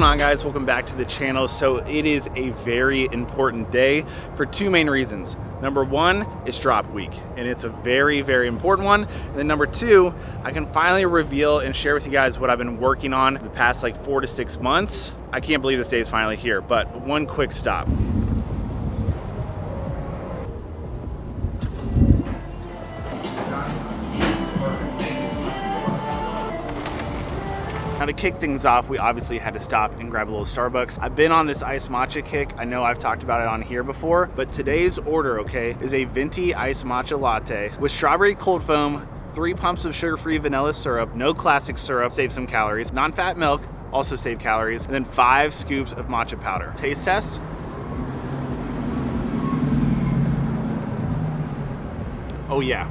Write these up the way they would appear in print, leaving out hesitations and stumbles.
on, guys? Welcome back to the channel. So it is a very important day for two main reasons. Number one, it's drop week, and it's a very, very important one. And then number two, I can finally reveal and share with you guys what I've been working on the past like 4 to 6 months. I can't believe this day is finally here, but one quick stop. Now to kick things off, we obviously had to stop and grab a little Starbucks. I've been on this iced matcha kick. I know I've talked about it on here before, but today's order, okay, is a venti iced matcha latte with strawberry cold foam, 3 pumps of sugar-free vanilla syrup, no classic syrup, save some calories, non-fat milk, also save calories, and then 5 scoops of matcha powder. Taste test. Oh yeah,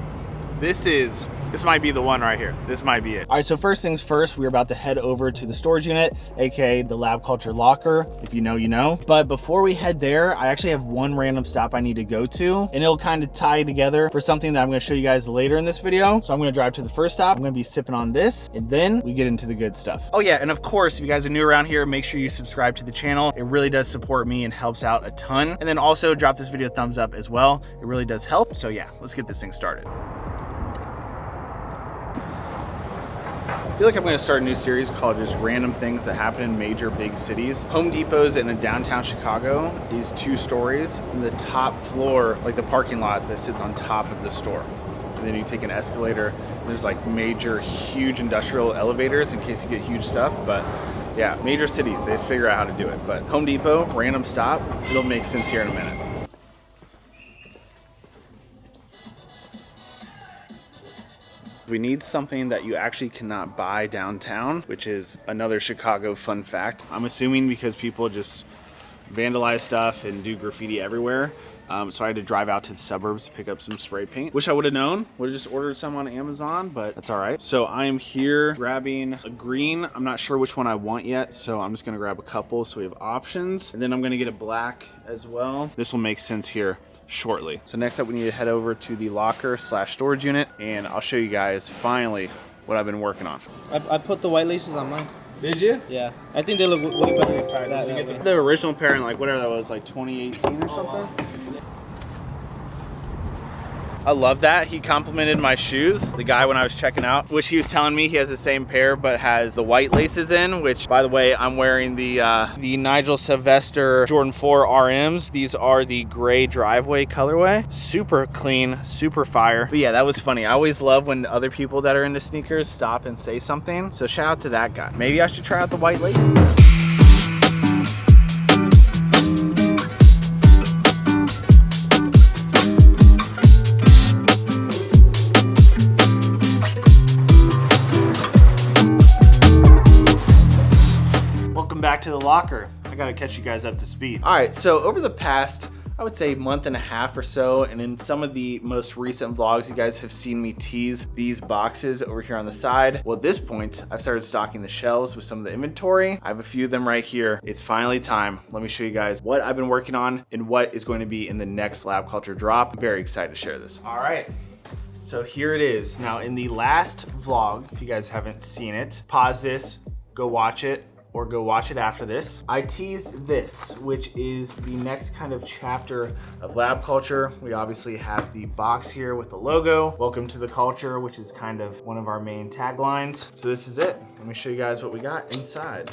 this might be the one right here. This might be it. All right, so first things first, we're about to head over to the storage unit, AKA the Lab Culture locker. If you know, you know. But before we head there, I actually have one random stop I need to go to, and it'll kind of tie together for something that I'm gonna show you guys later in this video. So I'm gonna drive to the first stop. I'm gonna be sipping on this, and then we get into the good stuff. Oh yeah, and of course, if you guys are new around here, make sure you subscribe to the channel. It really does support me and helps out a ton. And then also drop this video a thumbs up as well. It really does help. So yeah, let's get this thing started. I feel like I'm gonna start a new series called just random things that happen in major big cities. Home Depot's in downtown Chicago is 2 stories, and the top floor, like the parking lot that sits on top of the store. And then you take an escalator, and there's like major, huge industrial elevators in case you get huge stuff. But yeah, major cities, they just figure out how to do it. But Home Depot, random stop, it'll make sense here in a minute. We need something that you actually cannot buy downtown, which is another Chicago fun fact. I'm assuming because people just vandalize stuff and do graffiti everywhere. So I had to drive out to the suburbs to pick up some spray paint. Wish I would have known. Would have just ordered some on Amazon, but that's all right. So I'm here grabbing a green. I'm not sure which one I want yet, so I'm just gonna grab a couple so we have options. And then I'm gonna get a black as well. This will make sense here shortly. So next up, we need to head over to the locker / storage unit, and I'll show you guys finally what I've been working on. I put the white laces on mine. Did you? Yeah. I think they look way better inside. Did you get the original pair in like whatever that was, like 2018 or something? I love that. He complimented my shoes, the guy when I was checking out, which he was telling me he has the same pair but has the white laces in, which by the way, I'm wearing the Nigel Sylvester Jordan 4 RMs. These are the gray driveway colorway. Super clean, super fire. But yeah, that was funny. I always love when other people that are into sneakers stop and say something. So shout out to that guy. Maybe I should try out the white laces now. Back to the locker. I gotta catch you guys up to speed. All right, so over the past, I would say month and a half or so, and in some of the most recent vlogs, you guys have seen me tease these boxes over here on the side. Well, at this point, I've started stocking the shelves with some of the inventory. I have a few of them right here. It's finally time. Let me show you guys what I've been working on and what is going to be in the next Lab Culture drop. I'm very excited to share this. All right. So here it is. Now in the last vlog, if you guys haven't seen it, pause this, go watch it, or go watch it after this. I teased this, which is the next kind of chapter of Lab Culture. We obviously have the box here with the logo, welcome to the culture, which is kind of one of our main taglines. So this is it. Let me show you guys what we got inside.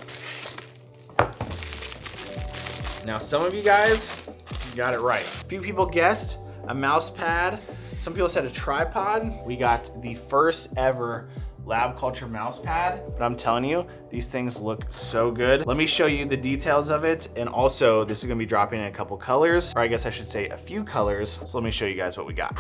Now, some of you guys got it right. A few people guessed a mouse pad. Some people said a tripod. We got the first ever Lab Culture mouse pad, but I'm telling you, these things look so good. Let me show you the details of it, and also this is gonna be dropping in a couple colors, or I guess I should say a few colors. So let me show you guys what we got.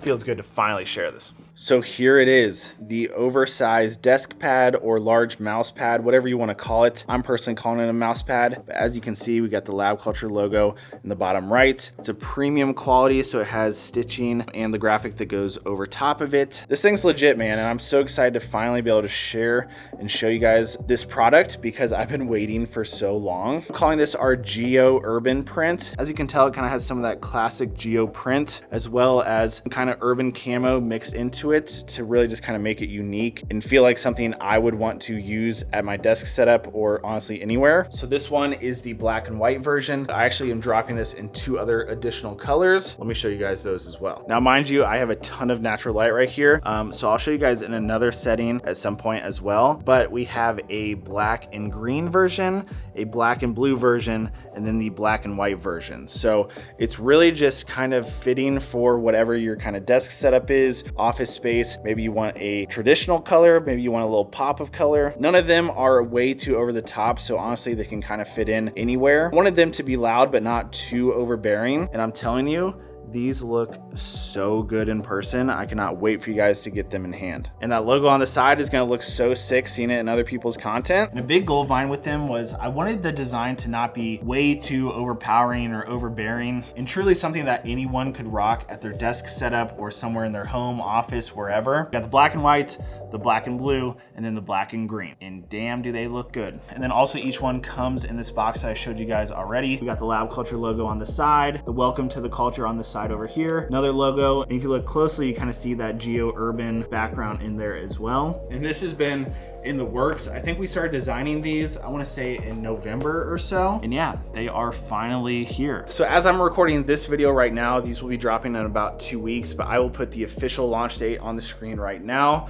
Feels good to finally share this. So here it is, the oversized desk pad or large mouse pad, whatever you want to call it. I'm personally calling it a mouse pad, but as you can see, we got the Lab Culture logo in the bottom right. It's a premium quality, so it has stitching and the graphic that goes over top of it. This thing's legit, man, and I'm so excited to finally be able to share and show you guys this product because I've been waiting for so long. I'm calling this our Geo Urban print. As you can tell, it kind of has some of that classic Geo print as well as kind of urban camo mixed into it to really just kind of make it unique and feel like something I would want to use at my desk setup or honestly anywhere. So this one is the black and white version. I actually am dropping this in 2 other additional colors. Let me show you guys those as well. Now, mind you, I have a ton of natural light right here. So I'll show you guys in another setting at some point as well, but we have a black and green version, a black and blue version, and then the black and white version. So it's really just kind of fitting for whatever your kind of desk setup is, office space. Maybe you want a traditional color, maybe you want a little pop of color. None of them are way too over the top, so honestly they can kind of fit in anywhere. I wanted them to be loud but not too overbearing, and I'm telling you, these look so good in person. I cannot wait for you guys to get them in hand. And that logo on the side is gonna look so sick seeing it in other people's content. And a big goal of mine with them was I wanted the design to not be way too overpowering or overbearing and truly something that anyone could rock at their desk setup or somewhere in their home, office, wherever. Got the black and white, the black and blue, and then the black and green. And damn, do they look good. And then also each one comes in this box that I showed you guys already. We got the Lab Culture logo on the side, the Welcome to the Culture on the side over here, another logo. And if you look closely, you kind of see that Geo Urban background in there as well. And this has been in the works. I think we started designing these, I wanna say in November or so. And yeah, they are finally here. So as I'm recording this video right now, these will be dropping in about 2 weeks, but I will put the official launch date on the screen right now.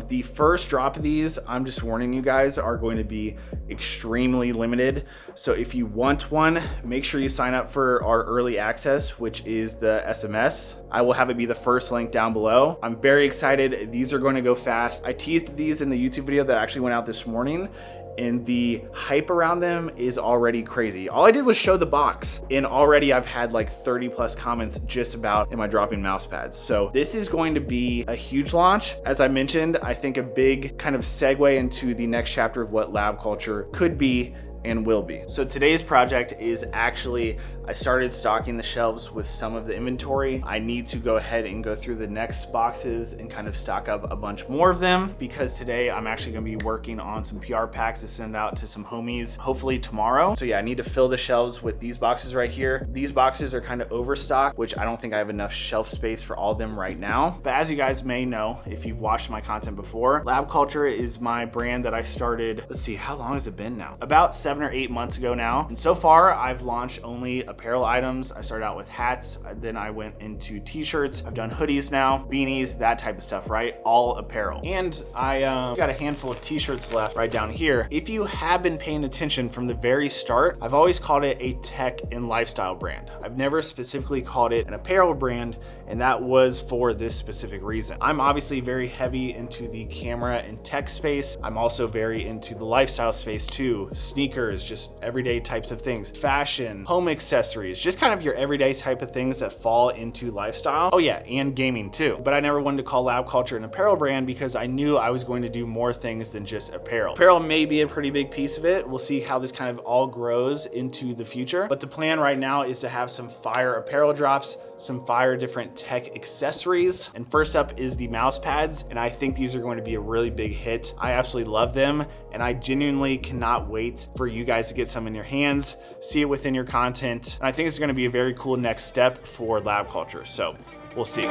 The first drop of these, I'm just warning you guys, are going to be extremely limited. So if you want one, make sure you sign up for our early access, which is the SMS. I will have it be the first link down below. I'm very excited. These are going to go fast. I teased these in the YouTube video that actually went out this morning, and the hype around them is already crazy. All I did was show the box, and already I've had like 30+ comments just about am I dropping mouse pads. So this is going to be a huge launch. As I mentioned, I think a big kind of segue into the next chapter of what Lab Culture could be and will be. So today's project is actually, I started stocking the shelves with some of the inventory. I need to go ahead and go through the next boxes and kind of stock up a bunch more of them because today I'm actually gonna be working on some PR packs to send out to some homies, hopefully tomorrow. So yeah, I need to fill the shelves with these boxes right here. These boxes are kind of overstocked, which I don't think I have enough shelf space for all of them right now. But as you guys may know, if you've watched my content before, Lab Culture is my brand that I started, let's see, how long has it been now? About 7 or 8 months ago now. And so far I've launched only apparel items. I started out with hats, then I went into t-shirts. I've done hoodies now, beanies, that type of stuff, right? All apparel. And I got a handful of t-shirts left right down here. If you have been paying attention from the very start, I've always called it a tech and lifestyle brand. I've never specifically called it an apparel brand, and that was for this specific reason. I'm obviously very heavy into the camera and tech space. I'm also very into the lifestyle space too. Sneakers, just everyday types of things, fashion, home accessories, just kind of your everyday type of things that fall into lifestyle. Oh yeah, and gaming too. But I never wanted to call Lab Culture an apparel brand because I knew I was going to do more things than just apparel. Apparel may be a pretty big piece of it. We'll see how this kind of all grows into the future. But the plan right now is to have some fire apparel drops, some fire different tech accessories. And first up is the mouse pads. And I think these are going to be a really big hit. I absolutely love them. And I genuinely cannot wait for you guys to get some in your hands, see it within your content. And I think it's going to be a very cool next step for Lab Culture. So we'll see.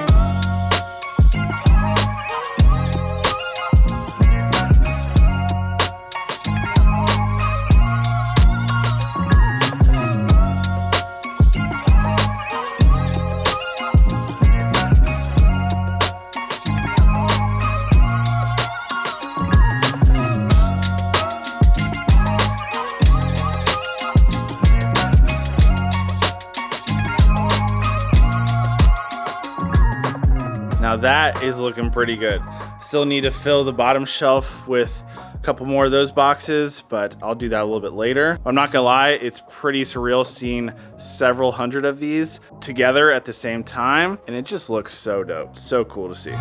Now that is looking pretty good. Still need to fill the bottom shelf with a couple more of those boxes, but I'll do that a little bit later. I'm not gonna lie, it's pretty surreal seeing several hundred of these together at the same time, and it just looks so dope. So cool to see.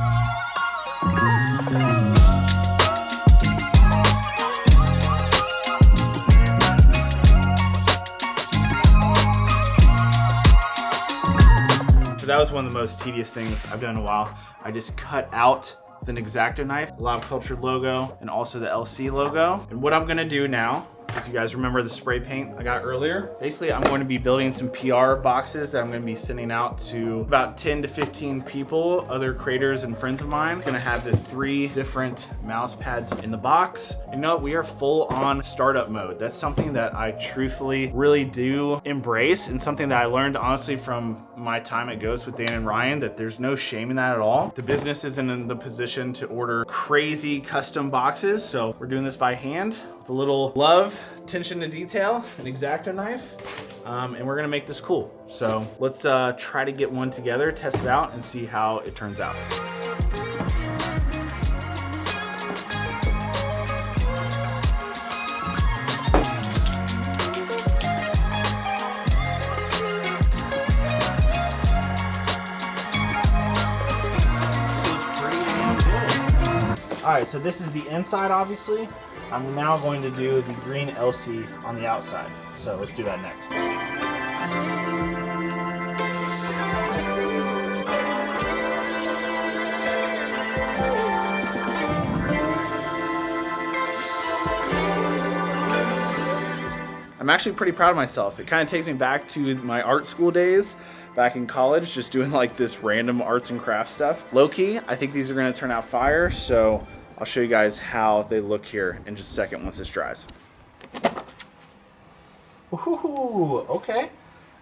So that was one of the most tedious things I've done in a while. I just cut out with an X-Acto knife, Lab Culture logo, and also the LC logo. And what I'm gonna do now, as you guys remember the spray paint I got earlier, basically I'm going to be building some PR boxes that I'm going to be sending out to about 10 to 15 people, other creators and friends of mine. I'm going to have the 3 different mouse pads in the box. You know, we are full on startup mode. That's something that I truthfully really do embrace, and something that I learned honestly from my time at Ghost with Dan and Ryan, that there's no shame in that at all. The business isn't in the position to order crazy custom boxes, so we're doing this by hand with a little love, attention to detail, an X-Acto knife, and we're gonna make this cool. So let's try to get one together, test it out, and see how it turns out. All right, so this is the inside, obviously. I'm now going to do the green LC on the outside. So let's do that next. I'm actually pretty proud of myself. It kind of takes me back to my art school days back in college, just doing like this random arts and crafts stuff. Low key, I think these are gonna turn out fire, so I'll show you guys how they look here in just a second once this dries. Ooh, okay.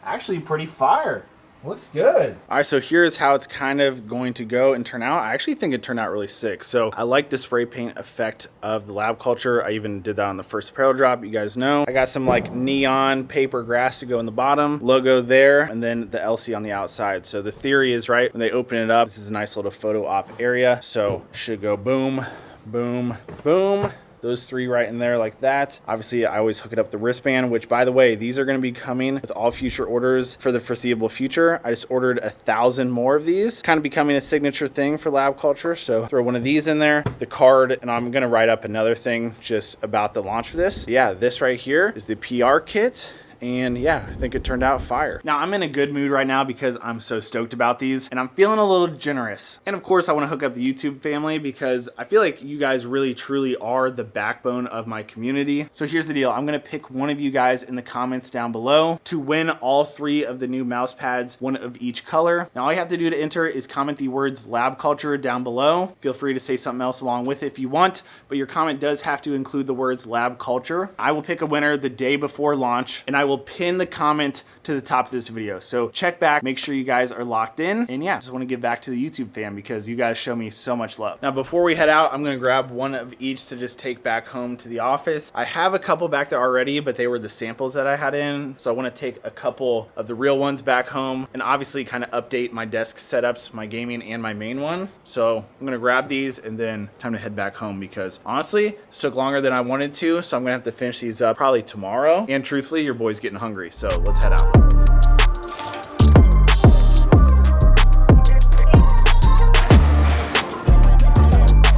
Actually pretty fire. Looks good. All right, so here's how it's kind of going to go and turn out. I actually think it turned out really sick. So I like the spray paint effect of the Lab Culture. I even did that on the first apparel drop, you guys know. I got some like neon paper grass to go in the bottom, logo there, and then the LC on the outside. So the theory is, right, when they open it up, this is a nice little photo op area. So should go boom, boom, boom. Those 3 right in there like that. Obviously, I always hook it up the wristband, which by the way, these are gonna be coming with all future orders for the foreseeable future. I just ordered 1,000 more of these, kind of becoming a signature thing for Lab Culture. So throw one of these in there, the card, and I'm gonna write up another thing just about the launch for this. Yeah, this right here is the PR kit. And yeah, I think it turned out fire. Now I'm in a good mood right now because I'm so stoked about these and I'm feeling a little generous. And of course I want to hook up the YouTube family because I feel like you guys really truly are the backbone of my community. So here's the deal. I'm going to pick one of you guys in the comments down below to win all 3 of the new mouse pads, one of each color. Now all you have to do to enter is comment the words Lab Culture down below. Feel free to say something else along with it if you want, but your comment does have to include the words Lab Culture. I will pick a winner the day before launch and I will pin the comment to the top of this video. So check back, make sure you guys are locked in. And yeah, just want to give back to the YouTube fam because you guys show me so much love. Now, before we head out, I'm going to grab one of each to just take back home to the office. I have a couple back there already, but they were the samples that I had in. So I want to take a couple of the real ones back home and obviously kind of update my desk setups, my gaming and my main one. So I'm going to grab these and then time to head back home because honestly, this took longer than I wanted to. So I'm going to have to finish these up probably tomorrow. And truthfully, your boy's getting hungry. So let's head out.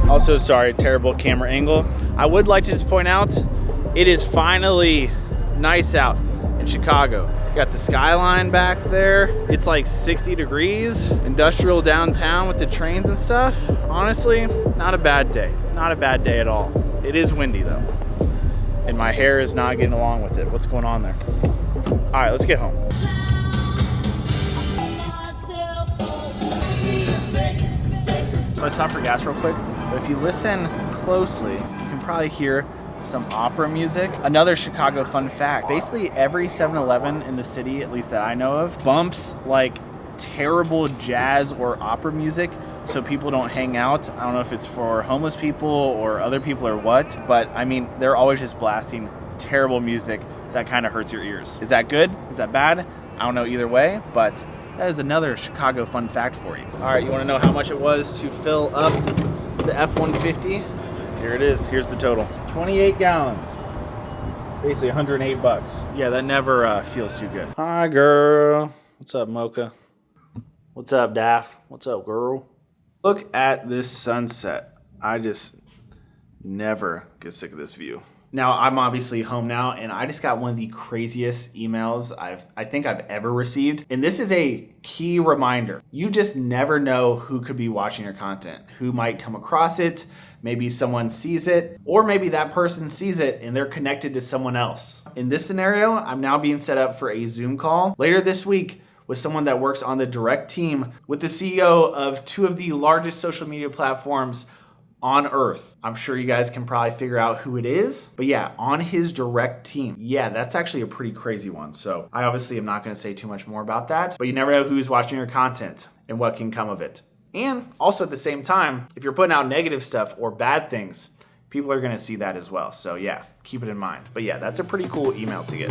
Also, sorry, terrible camera angle. I would like to just point out, it is finally nice out in Chicago. Got the skyline back there. It's like 60 degrees. Industrial downtown with the trains and stuff. Honestly, not a bad day. Not a bad day at all. It is windy though. And my hair is not getting along with it. What's going on there? All right, let's get home. So I stopped for gas real quick, but if you listen closely, you can probably hear some opera music. Another Chicago fun fact, basically every 7-Eleven in the city, at least that I know of, bumps like terrible jazz or opera music so people don't hang out. I don't know if it's for homeless people or other people or what, but I mean, they're always just blasting terrible music that kind of hurts your ears. Is that good? Is that bad? I don't know either way, but that is another Chicago fun fact for you. All right, you wanna know how much it was to fill up the F-150? Here it is, here's the total. 28 gallons, basically 108 bucks. Yeah, that never feels too good. Hi, girl. What's up, Mocha? What's up, Daff? What's up, girl? Look at this sunset. I just never get sick of this view. Now, I'm obviously home now, and I just got one of the craziest emails I think I've ever received. And this is a key reminder. You just never know who could be watching your content, who might come across it. Maybe someone sees it, or maybe that person sees it and they're connected to someone else. In this scenario, I'm now being set up for a Zoom call later this week with someone that works on the direct team with the CEO of two of the largest social media platforms on earth. I'm sure you guys can probably figure out who it is, but yeah, on his direct team. Yeah, that's actually a pretty crazy one. So I obviously am not gonna say too much more about that, but you never know who's watching your content and what can come of it. And also at the same time, if you're putting out negative stuff or bad things, people are gonna see that as well. So yeah, keep it in mind. But yeah, that's a pretty cool email to get.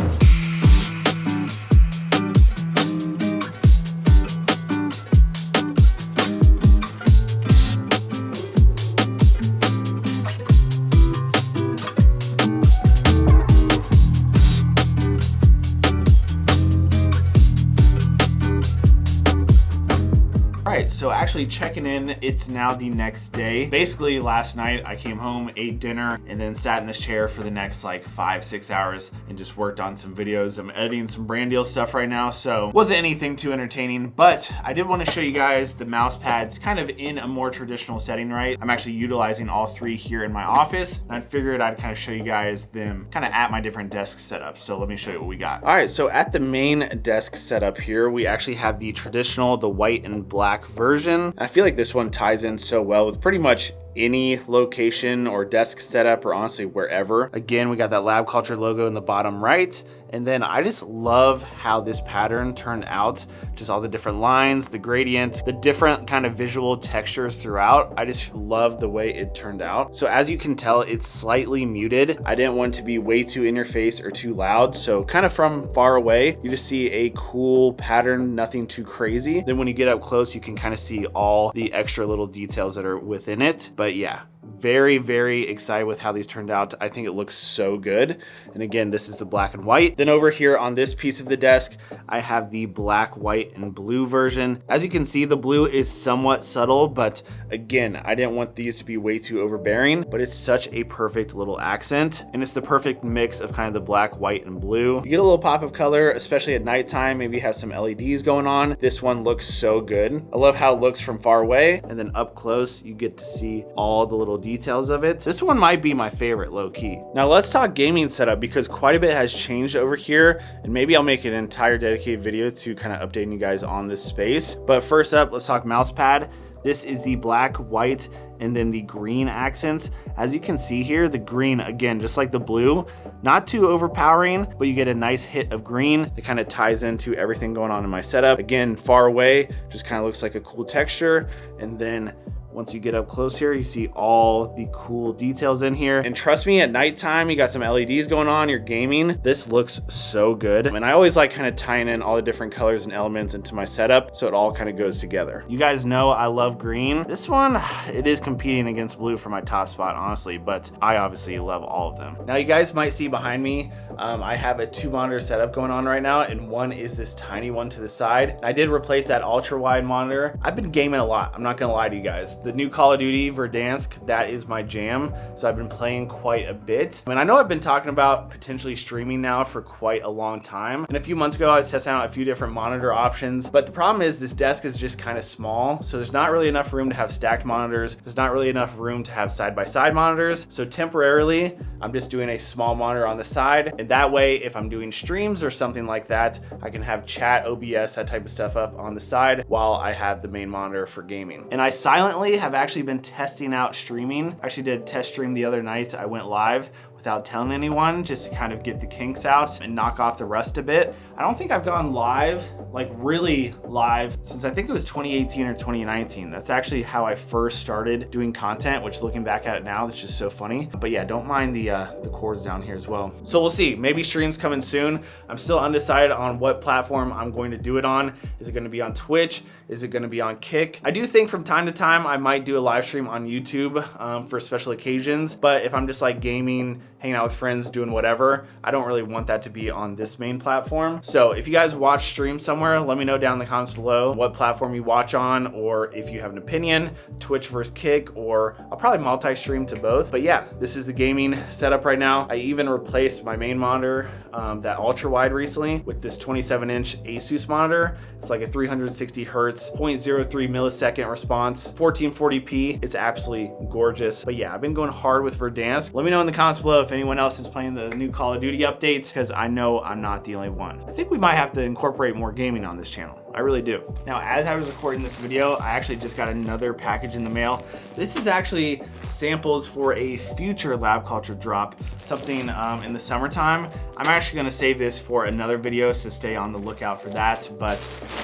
So actually checking in, it's now the next day. Basically last night I came home, ate dinner, and then sat in this chair for the next like 5-6 hours and just worked on some videos. I'm editing some brand deal stuff right now, so wasn't anything too entertaining, but I did want to show you guys the mouse pads kind of in a more traditional setting, right? I'm actually utilizing all three here in my office, and I figured I'd kind of show you guys them kind of at my different desk setups. So let me show you what we got. All right, so at the main desk setup here, we actually have the traditional, the white and black version. I feel like this one ties in so well with pretty much any location or desk setup, or honestly wherever. Again, we got that Lab Culture logo in the bottom right. And then I just love how this pattern turned out. Just all the different lines, the gradient, the different kind of visual textures throughout. I just love the way it turned out. So as you can tell, it's slightly muted. I didn't want it to be way too in your face or too loud. So kind of from far away, you just see a cool pattern, nothing too crazy. Then when you get up close, you can kind of see all the extra little details that are within it. But yeah, very, very excited with how these turned out. I think it looks so good. And again, this is the black and white. Then over here on this piece of the desk, I have the black, white, and blue version. As you can see, the blue is somewhat subtle, but again, I didn't want these to be way too overbearing, but it's such a perfect little accent. And it's the perfect mix of kind of the black, white, and blue. You get a little pop of color, especially at nighttime. Maybe you have some LEDs going on. This one looks so good. I love how it looks from far away, and then up close, you get to see all the little details of it. This one might be my favorite, low key. Now let's talk gaming setup, because quite a bit has changed over here, and maybe I'll make an entire dedicated video to kind of updating you guys on this space. But first up, let's talk mouse pad. This is the black, white, and then the green accents. As you can see here, the green, again, just like the blue, not too overpowering, but you get a nice hit of green that kind of ties into everything going on in my setup. Again, far away, just kind of looks like a cool texture. And then once you get up close here, you see all the cool details in here. And trust me, at nighttime, you got some LEDs going on, you're gaming. This looks so good. And I always like kind of tying in all the different colors and elements into my setup, so it all kind of goes together. You guys know I love green. This one, it is competing against blue for my top spot, honestly, but I obviously love all of them. Now you guys might see behind me, I have a 2-monitor setup going on right now, and one is this tiny one to the side. I did replace that ultra wide monitor. I've been gaming a lot, I'm not gonna lie to you guys. The new Call of Duty Verdansk, that is my jam. So I've been playing quite a bit. And I know I've been talking about potentially streaming now for quite a long time. And a few months ago, I was testing out a few different monitor options. But the problem is this desk is just kind of small. So there's not really enough room to have stacked monitors. There's not really enough room to have side-by-side monitors. So temporarily, I'm just doing a small monitor on the side. And that way, if I'm doing streams or something like that, I can have chat, OBS, that type of stuff up on the side while I have the main monitor for gaming. And I silently have actually been testing out streaming. I actually did a test stream the other night. I went live without telling anyone, just to kind of get the kinks out and knock off the rust a bit. I don't think I've gone live, like really live, since I think it was 2018 or 2019. That's actually how I first started doing content, which looking back at it now, it's just so funny. But yeah, don't mind the cords down here as well. So we'll see, maybe streams coming soon. I'm still undecided on what platform I'm going to do it on. Is it gonna be on Twitch? Is it gonna be on Kick? I do think from time to time, I might do a live stream on YouTube for special occasions. But if I'm just like gaming, hanging out with friends, doing whatever. I don't really want that to be on this main platform. So if you guys watch streams somewhere, let me know down in the comments below what platform you watch on, or if you have an opinion, Twitch versus Kick, or I'll probably multi-stream to both. But yeah, this is the gaming setup right now. I even replaced my main monitor, that ultra wide recently, with this 27-inch Asus monitor. It's like a 360 hertz, 0.03 millisecond response, 1440p. It's absolutely gorgeous. But yeah, I've been going hard with Verdansk. Let me know in the comments below if anyone else is playing the new Call of Duty updates, because I know I'm not the only one. I think we might have to incorporate more gaming on this channel. I really do. Now, as I was recording this video, I actually just got another package in the mail. This is actually samples for a future Lab Culture drop, something in the summertime. I'm actually gonna save this for another video, so stay on the lookout for that. But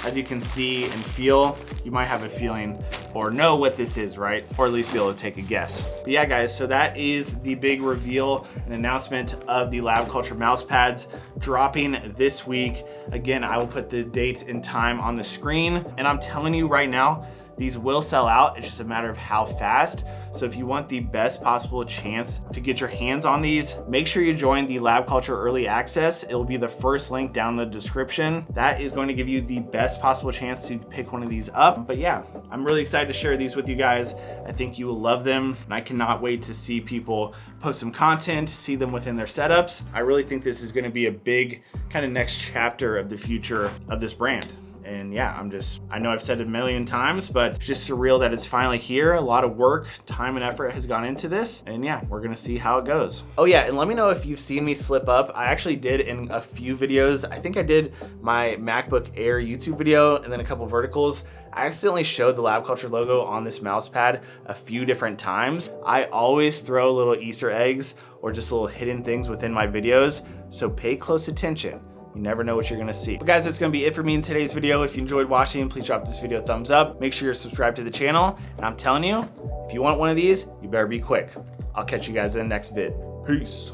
as you can see and feel, you might have a feeling or know what this is, right? Or at least be able to take a guess. But yeah, guys, so that is the big reveal and announcement of the Lab Culture mouse pads dropping this week. Again, I will put the date and time on the screen, and I'm telling you right now, these will sell out. It's just a matter of how fast. So if you want the best possible chance to get your hands on these, make sure you join the Lab Culture Early Access. It will be the first link down in the description. That is going to give you the best possible chance to pick one of these up. But yeah, I'm really excited to share these with you guys. I think you will love them, and I cannot wait to see people post some content, see them within their setups. I really think this is gonna be a big kind of next chapter of the future of this brand. And yeah, I know I've said it a million times, but it's just surreal that it's finally here. A lot of work, time, and effort has gone into this. And yeah, we're gonna see how it goes. Oh yeah, and let me know if you've seen me slip up. I actually did in a few videos. I think I did my MacBook Air YouTube video and then a couple verticals. I accidentally showed the Lab Culture logo on this mouse pad a few different times. I always throw little Easter eggs or just little hidden things within my videos, so pay close attention. You never know what you're gonna see. But guys, that's gonna be it for me in today's video. If you enjoyed watching, please drop this video a thumbs up. Make sure you're subscribed to the channel. And I'm telling you, if you want one of these, you better be quick. I'll catch you guys in the next vid. Peace.